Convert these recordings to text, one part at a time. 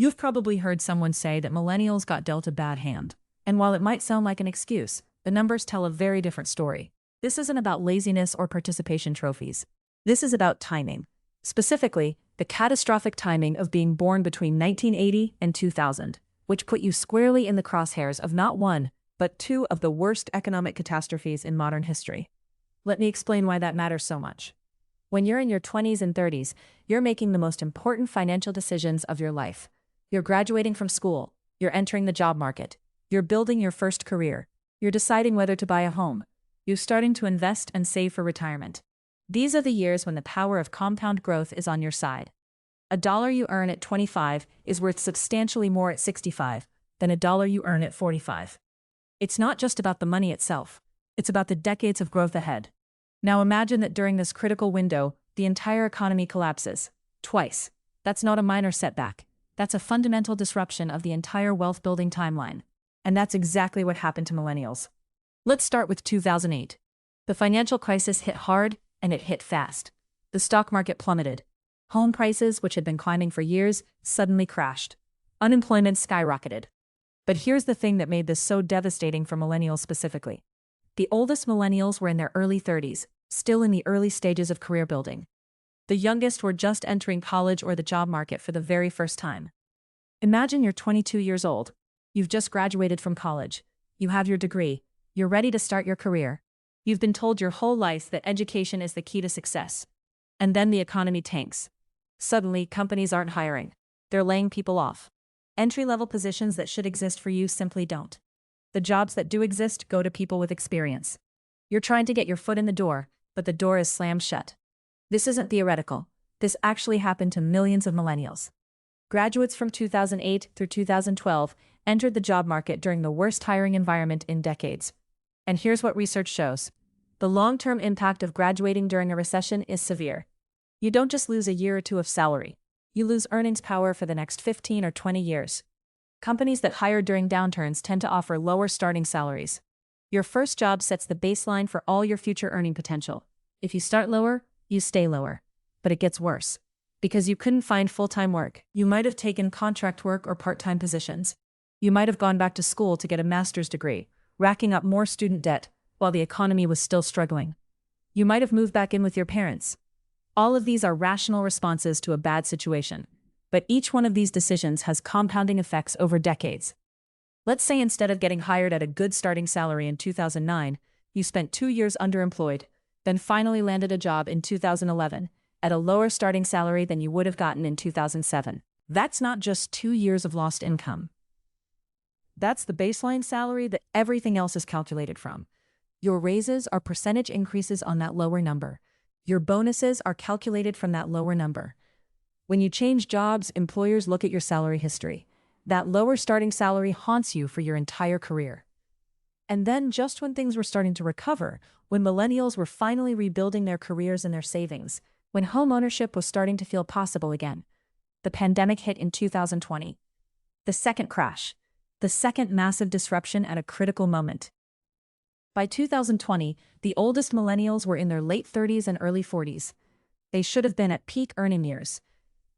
You've probably heard someone say that millennials got dealt a bad hand. And while it might sound like an excuse, the numbers tell a very different story. This isn't about laziness or participation trophies. This is about timing. Specifically, the catastrophic timing of being born between 1980 and 2000, which put you squarely in the crosshairs of not one, but two of the worst economic catastrophes in modern history. Let me explain why that matters so much. When you're in your 20s and 30s, you're making the most important financial decisions of your life. You're graduating from school, you're entering the job market, you're building your first career, you're deciding whether to buy a home, you're starting to invest and save for retirement. These are the years when the power of compound growth is on your side. A dollar you earn at 25 is worth substantially more at 65 than a dollar you earn at 45. It's not just about the money itself, it's about the decades of growth ahead. Now imagine that during this critical window, the entire economy collapses. Twice. That's not a minor setback. That's a fundamental disruption of the entire wealth-building timeline. And that's exactly what happened to millennials. Let's start with 2008. The financial crisis hit hard, and it hit fast. The stock market plummeted. Home prices, which had been climbing for years, suddenly crashed. Unemployment skyrocketed. But here's the thing that made this so devastating for millennials specifically. The oldest millennials were in their early 30s, still in the early stages of career building. The youngest were just entering college or the job market for the very first time. Imagine you're 22 years old. You've just graduated from college. You have your degree. You're ready to start your career. You've been told your whole life that education is the key to success. And then the economy tanks. Suddenly, companies aren't hiring. They're laying people off. Entry-level positions that should exist for you simply don't. The jobs that do exist go to people with experience. You're trying to get your foot in the door, but the door is slammed shut. This isn't theoretical. This actually happened to millions of millennials. Graduates from 2008 through 2012 entered the job market during the worst hiring environment in decades. And here's what research shows. The long-term impact of graduating during a recession is severe. You don't just lose a year or two of salary. You lose earnings power for the next 15 or 20 years. Companies that hire during downturns tend to offer lower starting salaries. Your first job sets the baseline for all your future earning potential. If you start lower, you stay lower. But it gets worse. Because you couldn't find full-time work, you might have taken contract work or part-time positions. You might have gone back to school to get a master's degree, racking up more student debt while the economy was still struggling. You might have moved back in with your parents. All of these are rational responses to a bad situation. But each one of these decisions has compounding effects over decades. Let's say instead of getting hired at a good starting salary in 2009, you spent 2 years underemployed, then finally landed a job in 2011 at a lower starting salary than you would have gotten in 2007. That's not just 2 years of lost income. That's the baseline salary that everything else is calculated from. Your raises are percentage increases on that lower number. Your bonuses are calculated from that lower number. When you change jobs, employers look at your salary history. That lower starting salary haunts you for your entire career. And then just when things were starting to recover, when millennials were finally rebuilding their careers and their savings, when home ownership was starting to feel possible again, the pandemic hit in 2020. The second crash. The second massive disruption at a critical moment. By 2020, the oldest millennials were in their late 30s and early 40s. They should have been at peak earning years.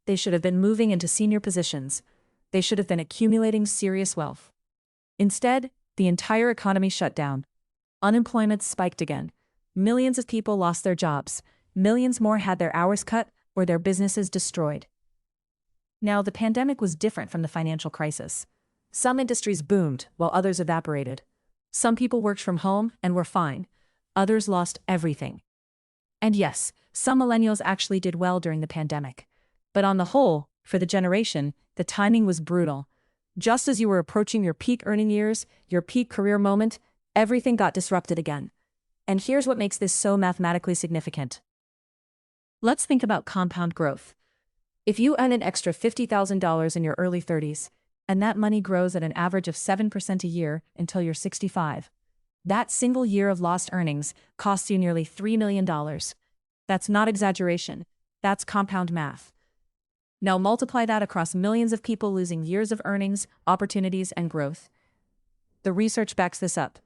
They should have been moving into senior positions. They should have been accumulating serious wealth. Instead, the entire economy shut down. Unemployment spiked again. Millions of people lost their jobs. Millions more had their hours cut or their businesses destroyed. Now, the pandemic was different from the financial crisis. Some industries boomed while others evaporated. Some people worked from home and were fine. Others lost everything. And yes, some millennials actually did well during the pandemic. But on the whole, for the generation, the timing was brutal. Just as you were approaching your peak earning years, your peak career moment, everything got disrupted again. And here's what makes this so mathematically significant. Let's think about compound growth. If you earn an extra $50,000 in your early 30s, and that money grows at an average of 7% a year until you're 65, that single year of lost earnings costs you nearly $3 million. That's not exaggeration. That's compound math. Now multiply that across millions of people losing years of earnings, opportunities, and growth. The research backs this up.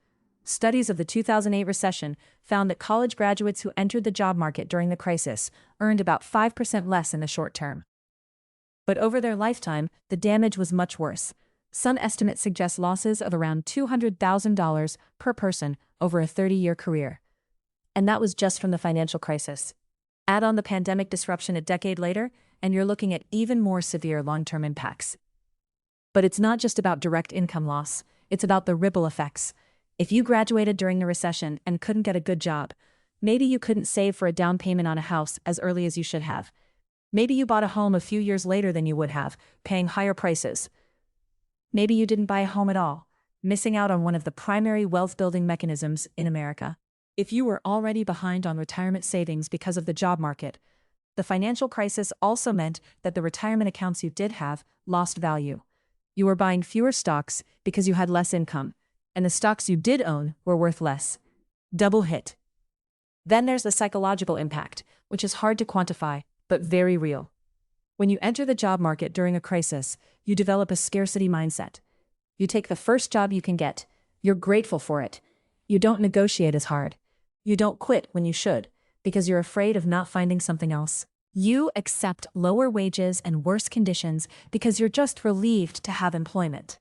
Studies of the 2008 recession found that college graduates who entered the job market during the crisis earned about 5% less in the short term. But over their lifetime, the damage was much worse. Some estimates suggest losses of around $200,000 per person over a 30-year career. And that was just from the financial crisis. Add on the pandemic disruption a decade later, and you're looking at even more severe long-term impacts. But it's not just about direct income loss, it's about the ripple effects. If you graduated during the recession and couldn't get a good job, maybe you couldn't save for a down payment on a house as early as you should have. Maybe you bought a home a few years later than you would have, paying higher prices. Maybe you didn't buy a home at all, missing out on one of the primary wealth-building mechanisms in America. If you were already behind on retirement savings because of the job market, the financial crisis also meant that the retirement accounts you did have lost value. You were buying fewer stocks because you had less income, and the stocks you did own were worth less. Double hit. Then there's the psychological impact, which is hard to quantify, but very real. When you enter the job market during a crisis, you develop a scarcity mindset. You take the first job you can get. You're grateful for it. You don't negotiate as hard. You don't quit when you should, because you're afraid of not finding something else. You accept lower wages and worse conditions because you're just relieved to have employment.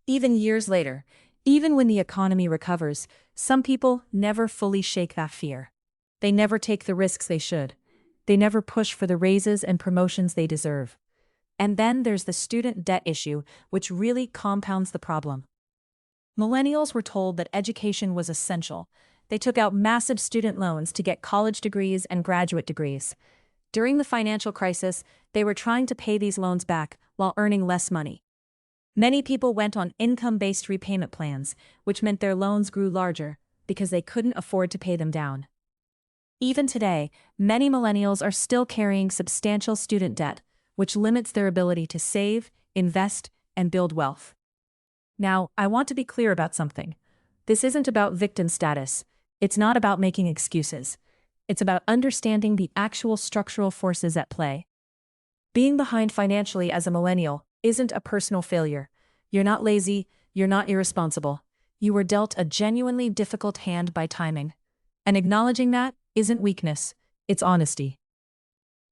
Even years later, even when the economy recovers, some people never fully shake that fear. They never take the risks they should. They never push for the raises and promotions they deserve. And then there's the student debt issue, which really compounds the problem. Millennials were told that education was essential. They took out massive student loans to get college degrees and graduate degrees. During the financial crisis, they were trying to pay these loans back while earning less money. Many people went on income-based repayment plans, which meant their loans grew larger because they couldn't afford to pay them down. Even today, many millennials are still carrying substantial student debt, which limits their ability to save, invest, and build wealth. Now, I want to be clear about something. This isn't about victim status. It's not about making excuses. It's about understanding the actual structural forces at play. Being behind financially as a millennial isn't a personal failure. You're not lazy, you're not irresponsible. You were dealt a genuinely difficult hand by timing. And acknowledging that isn't weakness, it's honesty.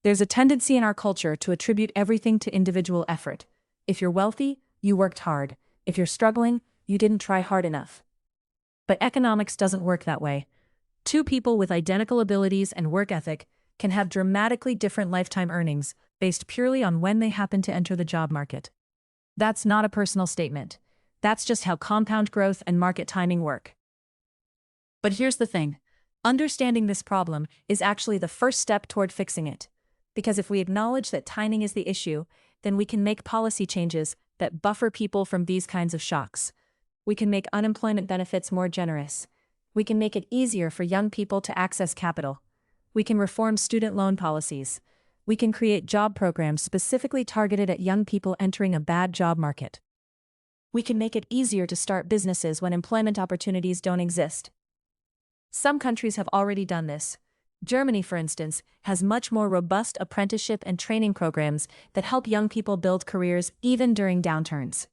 There's a tendency in our culture to attribute everything to individual effort. If you're wealthy, you worked hard. If you're struggling, you didn't try hard enough. But economics doesn't work that way. Two people with identical abilities and work ethic can have dramatically different lifetime earnings based purely on when they happen to enter the job market. That's not a personal statement. That's just how compound growth and market timing work. But here's the thing. Understanding this problem is actually the first step toward fixing it. Because if we acknowledge that timing is the issue, then we can make policy changes that buffer people from these kinds of shocks. We can make unemployment benefits more generous. We can make it easier for young people to access capital. We can reform student loan policies. We can create job programs specifically targeted at young people entering a bad job market. We can make it easier to start businesses when employment opportunities don't exist. Some countries have already done this. Germany, for instance, has much more robust apprenticeship and training programs that help young people build careers even during downturns.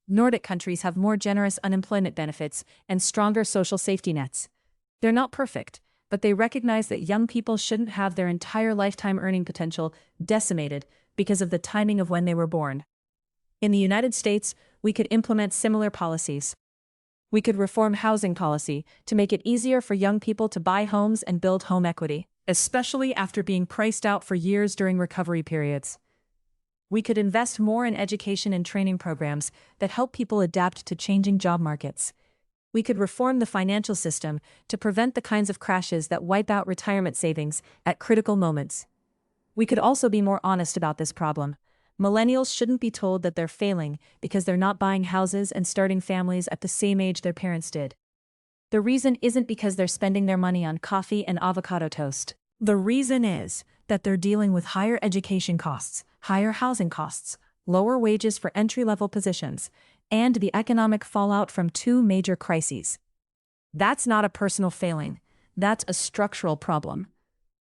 Nordic countries have more generous unemployment benefits and stronger social safety nets. They're not perfect, but they recognize that young people shouldn't have their entire lifetime earning potential decimated because of the timing of when they were born. In the United States, we could implement similar policies. We could reform housing policy to make it easier for young people to buy homes and build home equity, especially after being priced out for years during recovery periods. We could invest more in education and training programs that help people adapt to changing job markets. We could reform the financial system to prevent the kinds of crashes that wipe out retirement savings at critical moments. We could also be more honest about this problem. Millennials shouldn't be told that they're failing because they're not buying houses and starting families at the same age their parents did. The reason isn't because they're spending their money on coffee and avocado toast. The reason is that they're dealing with higher education costs, higher housing costs, lower wages for entry-level positions, and the economic fallout from two major crises. That's not a personal failing. That's a structural problem.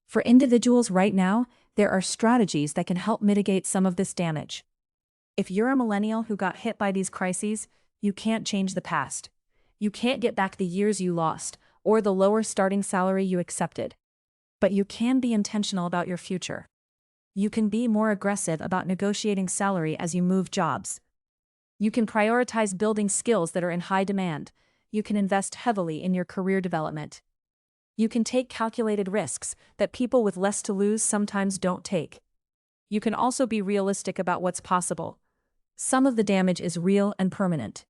For individuals right now, there are strategies that can help mitigate some of this damage. If you're a millennial who got hit by these crises, you can't change the past. You can't get back the years you lost or the lower starting salary you accepted. But you can be intentional about your future. You can be more aggressive about negotiating salary as you move jobs. You can prioritize building skills that are in high demand. You can invest heavily in your career development. You can take calculated risks that people with less to lose sometimes don't take. You can also be realistic about what's possible. Some of the damage is real and permanent.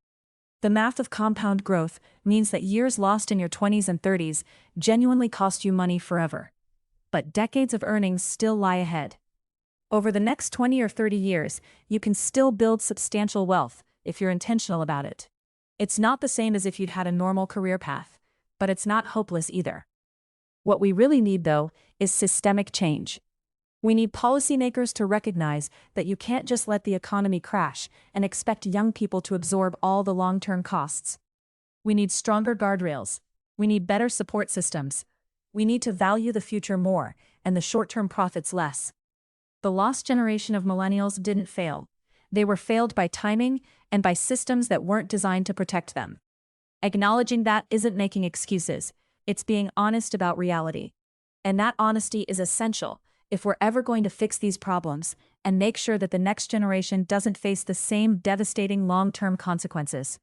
The math of compound growth means that years lost in your 20s and 30s genuinely cost you money forever. But decades of earnings still lie ahead. Over the next 20 or 30 years, you can still build substantial wealth if you're intentional about it. It's not the same as if you'd had a normal career path, but it's not hopeless either. What we really need, though, is systemic change. We need policymakers to recognize that you can't just let the economy crash and expect young people to absorb all the long-term costs. We need stronger guardrails. We need better support systems. We need to value the future more and the short-term profits less. The lost generation of millennials didn't fail. They were failed by timing and by systems that weren't designed to protect them. Acknowledging that isn't making excuses. It's being honest about reality. And that honesty is essential if we're ever going to fix these problems and make sure that the next generation doesn't face the same devastating long-term consequences.